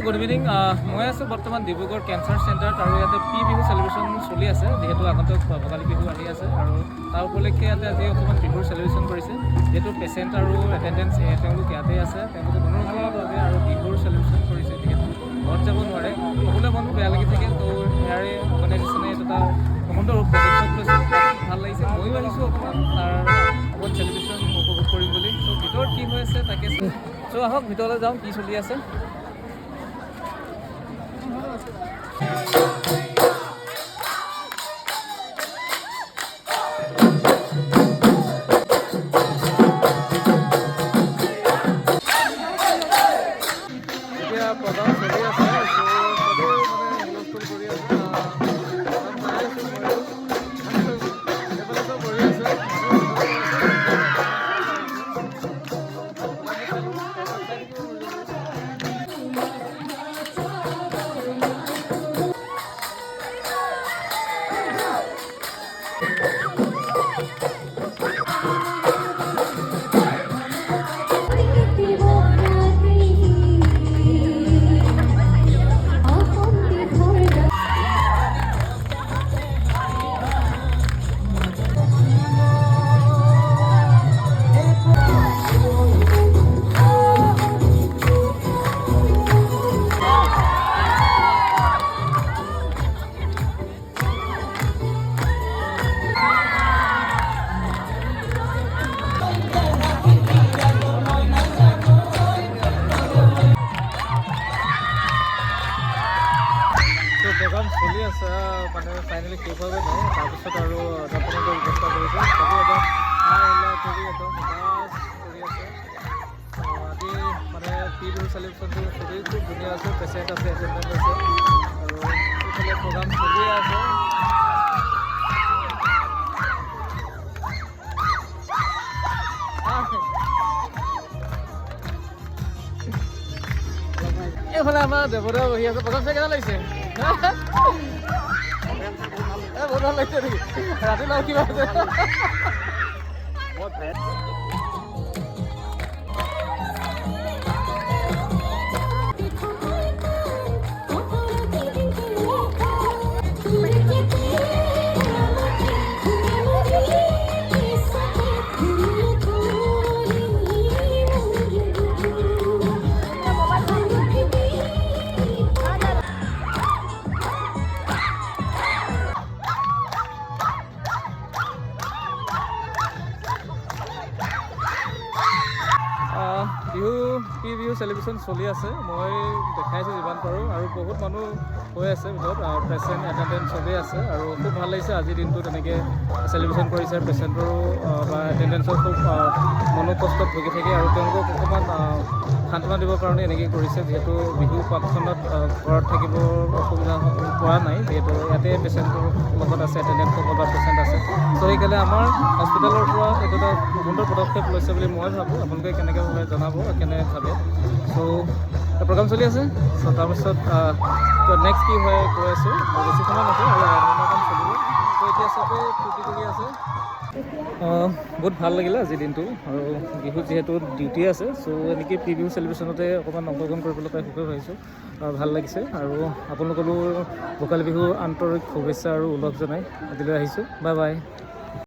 Good evening. মই আছোঁ বৰ্তমান ডিব্ৰুগড় কেঞ্চাৰ চেণ্টাৰত আৰু ইয়াতে বিহু চেলিব্ৰেশ্যন চলি আছে, যিহেতু আগন্তুক ভোগালী বিহু আহি আছে আৰু তাৰ উপলক্ষে ইয়াতে আজি অকণমান বিহুৰ চেলিব্ৰেশ্যন কৰিছে। যিহেতু পেচেণ্ট আৰু এটেণ্ডেঞ্চ তেওঁলোক ইয়াতে আছে, তেওঁলোকে মনোৰঞ্জনভাৱে আৰু বিহুৰ চেলিব্ৰেশ্যন কৰিছে। যিহেতু ঘৰত যাব নোৱাৰে, সকলোৱে মনটো বেয়া লাগি থাকে, তো ইয়াৰে অৰ্গেনাইজেশ্যনে এটা সুন্দৰ পদক্ষেপ লৈছে, ভাল লাগিছে। ময়ো আহিছোঁ অকণমান তাৰ অকণমান চেলিব্ৰেশ্যন উপভোগ কৰিম বুলি। ত' ভিতৰত কি হৈ আছে তাকে চ' আহক ভিতৰলৈ যাওঁ, কি চলি আছে। প্ৰগ্ৰাম চলি আছে, চবেই মানে হুলস্থুল কৰি আছে, চাই আছোঁ ময়ো এইফালে চব কৰি আছে। প্ৰগ্ৰাম চলি আছে, মানে ফাইনেলি শেষ হোৱা নাই। তাৰপিছত আৰু আপোনালোকৰ ব্যৱস্থা কৰিছে, চবেই একদম হাই কৰি একদম উল্লাস কৰি আছে। আজি মানে বিহু চেলিব্ৰেশ্যনটো চবেই খুব ধুনীয়া আছে, পেচেণ্ট আছে, এটেণ্ডেণ্ট আছে আৰু এইফালে প্ৰগ্ৰাম চলিয়ে আছে। এইফালে আমাৰ দেৱদেৱ বহি আছে। প্ৰগ্ৰাম চাই কেনে লাগিছে? বহুত ভাল লাগিছে নেকি? ৰাতি লগ কিবা আছে? বিহু চেলিব্ৰেশ্যন চলি আছে, মই দেখাইছোঁ যিমান পাৰোঁ, আৰু বহুত মানুহ হৈ আছে ভিতৰত, পেচেণ্ট এটেণ্ডেণ্ট চবেই আছে আৰু খুব ভাল লাগিছে। আজিৰ দিনটো তেনেকৈ চেলিব্ৰেশ্যন কৰিছে, পেচেণ্টৰো বা এটেণ্ডেঞ্চৰ খুব মনোকষ্টত ভুগি থাকে আৰু তেওঁলোকক অকণমান সান্ত্বনা দিবৰ কাৰণে এনেকৈ কৰিছে। যিহেতু বিহু ফাংচনত ঘৰত থাকিব অসুবিধা পোৱা নাই, যিহেতু ইয়াতে পেচেণ্টৰ লগত আছে, এটেণ্ডেণ্টসকল বা পেচেণ্ট আছে, চ' সেইকাৰণে আমাৰ হস্পিটেলৰ পৰা এইটো এটা সুন্দৰ পদক্ষেপ লৈছে বুলি মই ভাবোঁ। আপোনালোকে কেনেকৈ ভাবে জনাব, কেনে ভাবে। চ' প্ৰগ্ৰাম চলি আছে, চ' তাৰপিছত নেক্সট কি হয় কৈ আছোঁ, বেছি সময় নাছিল আৰু কাম চলিব। চ' এতিয়া চবেই ফূৰ্তি কৰি আছে। বহুত ভাল লাগিলে আজিৰ দিনটো, আৰু বিহুত যিহেতু ডিউটি আছে, চ' এনেকৈ বিহু চেলিব্ৰেশ্যনতে অকণমান অংশগ্ৰহণ কৰিবলৈ পাই খুবেই ভাবিছোঁ, ভাল লাগিছে। আৰু আপোনালোকৰো ভোগালী বিহুৰ আন্তৰিক শুভেচ্ছা আৰু উল্লেখ জনাই আজিলৈ আহিছোঁ। Bye bye.